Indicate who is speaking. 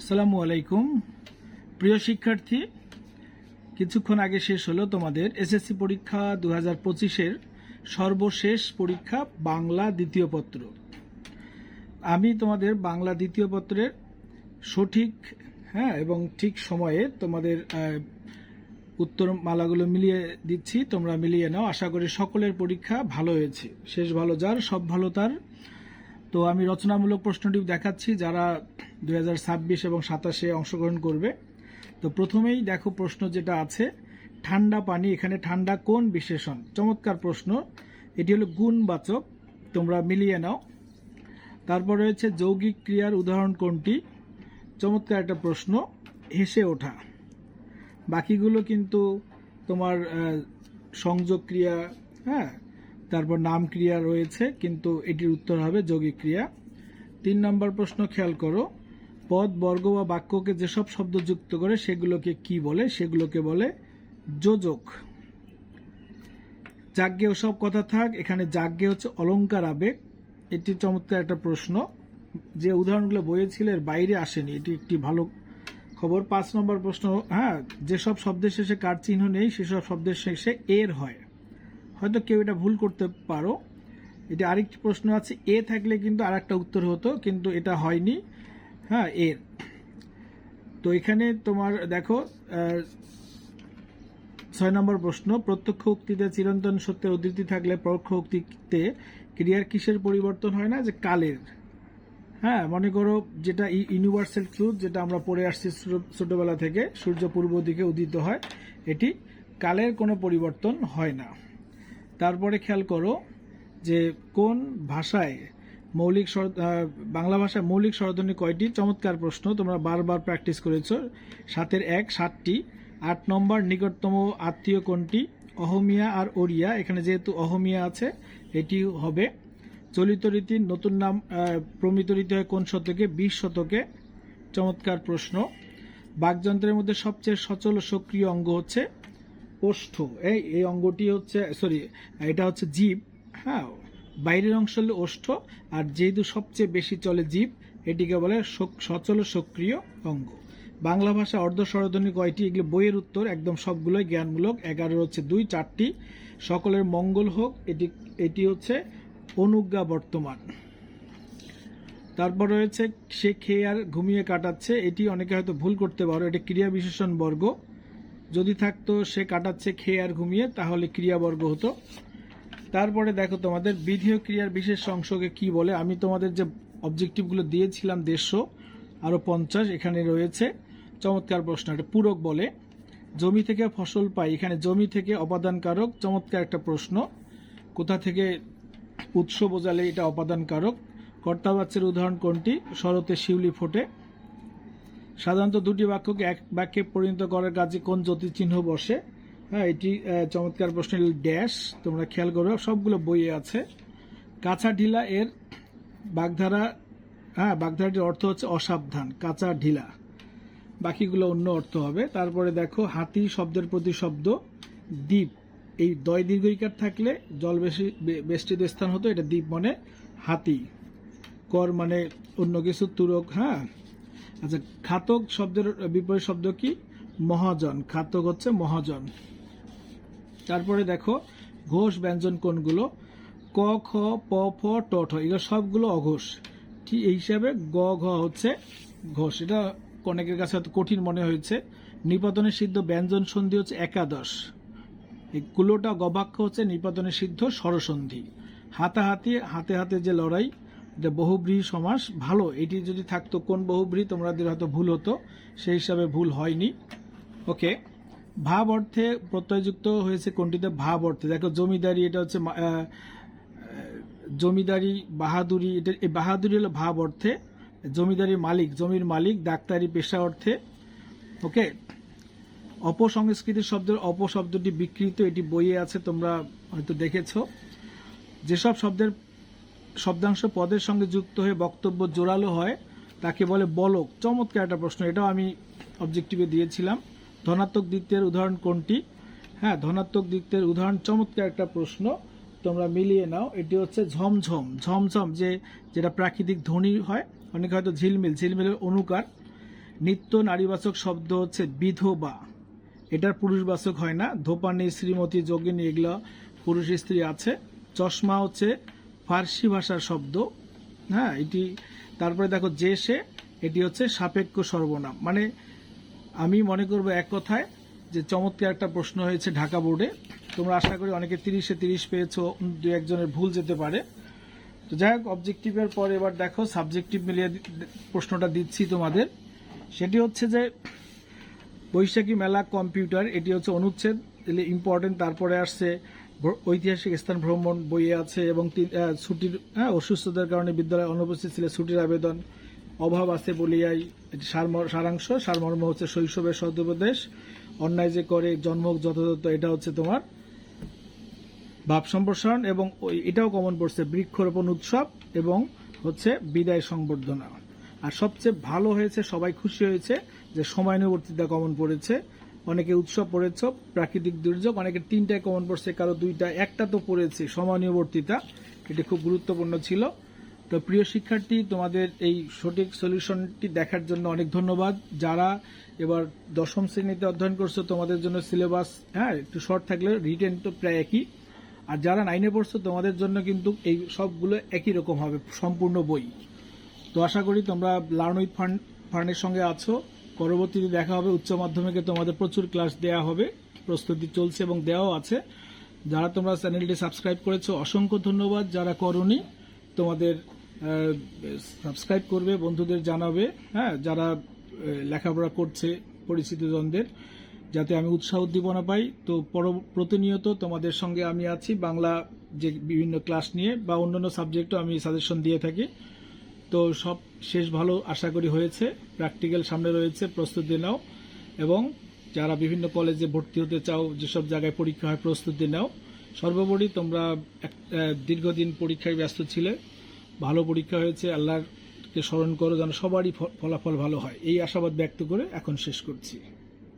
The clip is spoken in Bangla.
Speaker 1: আসসালামু আলাইকুম প্রিয় শিক্ষার্থী, কিছুক্ষণ আগে শেষ হলো তোমাদের এসএসসি পরীক্ষা 2025-এর সর্বশেষ পরীক্ষা বাংলা দ্বিতীয় পত্র। আমি তোমাদের বাংলা দ্বিতীয় পত্রের সঠিক এবং ঠিক সময়ে তোমাদের উত্তরমালাগুলো মিলিয়ে দিচ্ছি, তোমরা মিলিয়ে নাও। আশা করি সকলের পরীক্ষা ভালো হয়েছে। শেষ ভালো যার, সব ভালো তার। তো আমি রচনামূলক প্রশ্নটি দেখাচ্ছি যারা 2026 এবং 27-এ অংশগ্রহণ করবে। তো প্রথমেই দেখো প্রশ্ন যেটা আছে, ঠান্ডা পানি, এখানে ঠান্ডা কোন বিশেষণ? চমৎকার প্রশ্ন, এটি হলো গুণবাচক, তোমরা মিলিয়ে নাও। তারপর রয়েছে যৌগিক ক্রিয়ার উদাহরণ কোনটি? চমৎকার একটা প্রশ্ন, হেসে ওঠা। বাকিগুলো কিন্তু তোমার সংযোগ ক্রিয়া, তারপর নাম ক্রিয়া রয়েছে, কিন্তু এটির উত্তর হবে যৌগিক ক্রিয়া। 3 নম্বর প্রশ্ন খেয়াল করো, পদ, বর্গ বা বাক্যকে যেসব শব্দ যুক্ত করে সেগুলোকে কি বলে? সেগুলোকে বলে যোজক। যাজ্ঞে ওসব কথা থাক, এখানে যাজ্ঞে হচ্ছে অলংকার আবেগ। এটি চমৎকার একটা প্রশ্ন, যে উদাহরণগুলো বইয়ে ছিল এর বাইরে আসেনি, এটি একটি ভালো খবর। 5 নম্বর প্রশ্ন, যেসব শব্দের শেষে কার চিহ্ন নেই সেসব শব্দের শেষে এর হয়। হয়তো কেউ এটা ভুল করতে পারো। এটা আরেকটি প্রশ্ন আছে, এ থাকলে কিন্তু আর একটা উত্তর হতো, কিন্তু এটা হয়নি। এর। তো এখানে তোমার দেখো 6 নম্বর প্রশ্ন, প্রত্যক্ষ উক্তিতে চিরন্তন সত্যের উদ্ধৃতি থাকলে পরোক্ষ উক্তিতে ক্রিয়ার কিসের পরিবর্তন হয় না? যে কালের। মনে করো যেটা ইউনিভার্সাল ট্রুথ, যেটা আমরা পড়ে আসছি ছোটবেলা থেকে, সূর্য পূর্ব দিকে উদিত হয়, এটি কালের কোনো পরিবর্তন হয় না। তারপরে খেয়াল করো যে কোন ভাষায় বাংলা ভাষায় মৌলিক স্বরধ্বনি কয়টি? চমৎকার প্রশ্ন, তোমরা বারবার প্র্যাকটিস করেছো। 7-এর 1 7টি। 8 নম্বর, নিকটতম আত্মীয় কোনটি? অহমিয়া আর ওড়িয়া, এখানে যেহেতু অহমিয়া আছে এটি হবে। চলিত রীতি নতুন নাম প্রমিত রীতি হয় কোন শতকে? 20 শতকে। চমৎকার প্রশ্ন। বাকযন্ত্রের মধ্যে সবচেয়ে সচল ও সক্রিয় অঙ্গ হচ্ছে ওষ্ঠ। এই অঙ্গটি হচ্ছে, এটা হচ্ছে জীব। বাইরের অংশ হলো ওষ্ঠ, আর যেহেতু সবচেয়ে বেশি চলে জীব, এটিকে বলে সচল ও সক্রিয় অঙ্গ। বাংলা ভাষা অর্ধ স্বরধ্বনি কয়টি? এগুলো বইয়ের উত্তর, একদম সবগুলোই জ্ঞানমূলক। 11 হচ্ছে 2, 4টি। সকলের মঙ্গল হোক, এটি হচ্ছে অনুজ্ঞা বর্তমান। তারপর রয়েছে সে খেয়ে আর ঘুমিয়ে কাটাচ্ছে, এটি অনেকে হয়তো ভুল করতে পারো, এটি ক্রিয়া বিশেষণ বর্গ। যদি থাকতো সে কাটাচ্ছে খেয়ে আর ঘুমিয়ে, তাহলে ক্রিয়াবর্গ হতো। তারপরে দেখো তোমাদের বিধেয় ক্রিয়ার বিশেষ অংশকে কি বলে? আমি তোমাদের যে অবজেক্টিভগুলো দিয়েছিলাম 150 আরো 50 এখানে রয়েছে। চমৎকার প্রশ্ন, এটা পূরক বলে। জমি থেকে ফসল পাই, এখানে জমি থেকে অপাদান কারক। চমৎকার একটা প্রশ্ন, কোথা থেকে উৎস বোঝালে এটা অপাদান কারক। কর্তাবাচ্যের উদাহরণ কোনটি? শরতে শিউলি ফোটে। সাধারণত দুটি বাক্যকে এক বাক্যে পরিণত করার কাজে কোন জ্যোতিচিহ্ন বসে? এটি চমৎকার প্রশ্ন, ড্যাশ। তোমরা খেয়াল করো, সবগুলো বইয়ে আছে। কাঁচা ঢিলা এর বাগধারা, বাগধারাটির অর্থ হচ্ছে অসাবধান, কাঁচা ঢিলা। বাকিগুলো অন্য অর্থ হবে। তারপরে দেখো হাতি শব্দের প্রতিশব্দ দ্বীপ, এই দয় দীর্ঘইকার থাকলে জল বেষ্টিত স্থান হতো, এটা দ্বীপ মানে হাতি। কর মানে অন্য কিছু, তুরক। আচ্ছা, ঘাতক শব্দের বিপরীত শব্দ কি? মহাজন। ঘাতক হচ্ছে মহাজন। তারপরে দেখো ঘোষ ব্যঞ্জন কোনগুলো? ক, খ, প, ফ, ট, ঠ, এগুলো সবগুলো অঘোষ। ঠিক এই হিসাবে গ, ঘ হচ্ছে ঘোষ। এটা অনেকের কাছে হয়তো কঠিন মনে হয়েছে। নিপাতনের সিদ্ধ ব্যঞ্জন সন্ধি হচ্ছে একাদশ। এই কুলোটা গবাক্য হচ্ছে নিপাতনের সিদ্ধ স্বরসন্ধি। হাতাহাতি, হাতে হাতে যে লড়াই, এটা বহুব্রীহি সমাস। ভালো, এটি যদি থাকতো কোন বহুব্রীহি, তোমাদের হয়তো ভুল হতো, সেই হিসাবে ভুল হয়নি। ওকে। ভাব অর্থে প্রত্যয়যুক্ত হয়েছে কোনটিতে? ভাব অর্থে দেখো জমিদারি, এটা হচ্ছে জমিদারি, বাহাদুরি, এটা এই বাহাদুরি হলো ভাব অর্থে। জমিদারি মালিক, জমির মালিক। ডাক্তারি পেশা অর্থে। ওকে। অপসংস্কৃতির শব্দের অপশব্দটি বিকৃত, এটি বইয়ে আছে, তোমরা হয়তো দেখেছো। যেসব শব্দের শব্দাংশ পদের সঙ্গে যুক্ত হয়ে বক্তব্য জোরালো হয় তাকে বলে বলক। চমৎকার একটা প্রশ্ন, এটাও আমি অবজেক্টিভে দিয়েছিলাম। ধনাত্মক দ্বিত্বের উদাহরণ কোনটি? ধনাত্মক দ্বিত্বের উদাহরণ, চমৎকার একটা প্রশ্ন, তোমরা মিলিয়ে নাও। এটি হচ্ছে ঝমঝম। ঝমঝম যেটা প্রাকৃতিক ধ্বনি হয়, অনেকে হয়তো ঝিলমিল, ঝিলমিলের অনুকার। নিত্য নারীবাচক শব্দ হচ্ছে বিধবা, এটার পুরুষবাচক হয় না। ধোপানি, শ্রীমতী, যোগিনী এগুলো পুরুষ স্ত্রী আছে। চশমা হচ্ছে ফার্সি ভাষার শব্দ, হ্যাঁ এটি। তারপরে দেখো যে সে, এটি হচ্ছে সাপেক্ষ সর্বনাম। মানে আমি মনে করবো এক কথায় যে চমৎকার একটা প্রশ্ন হয়েছে ঢাকা বোর্ডে। তোমরা আশা করি অনেকে 30-এ 30 পেয়েছো, দু একজনের ভুল যেতে পারে। তো যাই হোক, অবজেক্টিভের পর এবার দেখো সাবজেক্টিভ মিলিয়ে প্রশ্নটা দিচ্ছি তোমাদের। সেটি হচ্ছে যে বৈশাখী মেলা কম্পিউটার, এটি হচ্ছে অনুচ্ছেদ ইম্পর্টেন্ট। তারপরে আসছে ঐতিহাসিক স্থান ভ্রমণ বইয়ে আছে, এবং ছুটির অসুস্থতার কারণে বিদ্যালয়ে অনুপস্থিত ছিল ছুটির আবেদন, অভাব আছে বলিয়াই এটি সারাংশ, সারমর্ম হচ্ছে শৈশবের সদুপদেশ, অন্যায় যে করে জন্ম যথাযথ, এটা হচ্ছে তোমার ভাব সম্প্রসারণ, এবং এটাও কমন পড়ছে বৃক্ষরোপণ উৎসব, এবং হচ্ছে বিদায় সংবর্ধনা। আর সবচেয়ে ভালো হয়েছে, সবাই খুশি হয়েছে যে সময়ানুবর্তিতা কমন পড়েছে। অনেকে উৎসব পড়েছ, প্রাকৃতিক দুর্যোগ, অনেকে 3টায় কমন পড়ছে, কারো 2টা, একটা তো পড়েছে সময়ানুবর্তিতা, এটি খুব গুরুত্বপূর্ণ ছিল। তো প্রিয় শিক্ষার্থী, তোমাদের এই সঠিক সলিউশনটি দেখার জন্য অনেক ধন্যবাদ। যারা এবার 10ম শ্রেণীতে অধ্যয়ন করছো, তোমাদের জন্য সিলেবাস একটু শর্ট থাকলে রিটেন তো প্রায় একই। আর যারা 9-এ পড়ছো, তোমাদের জন্য কিন্তু এই সবগুলো একই রকম হবে, সম্পূর্ণ বই। তো আশা করি তোমরা লার্ন উইথ ফার্নের সঙ্গে আছো। পরবর্তীতে দেখা হবে উচ্চ মাধ্যমিকে, তোমাদের প্রচুর ক্লাস দেওয়া হবে, প্রস্তুতি চলছে এবং দেওয়াও আছে। যারা তোমরা চ্যানেলটি সাবস্ক্রাইব করেছো অসংখ্য ধন্যবাদ। যারা করোনি, তোমাদের সাবস্ক্রাইব করবে, বন্ধুদের জানাবে, যারা লেখাপড়া করছে পরিচিত জনদের, যাতে আমি উৎসাহ উদ্দীপনা পাই। তো প্রতিনিয়ত তোমাদের সঙ্গে আমি আছি, বাংলা যে বিভিন্ন ক্লাস নিয়ে বা অন্যান্য সাবজেক্টও আমি সাজেশন দিয়ে থাকি। তো সব শেষ ভালো আশা করি হয়েছে, প্র্যাকটিক্যাল সামনে রয়েছে, প্রস্তুতি নাও। এবং যারা বিভিন্ন কলেজে ভর্তি হতে চাও, যেসব জায়গায় পরীক্ষা হয়, প্রস্তুতি নাও। সর্বোপরি তোমরা দীর্ঘদিন পরীক্ষায় ব্যস্ত ছিলে, ভালো পরীক্ষা হয়েছে, আল্লাহকে স্মরণ করো যেন সবারই ফলাফল ভালো হয়, এই আশাবাদ ব্যক্ত করে এখন শেষ করছি।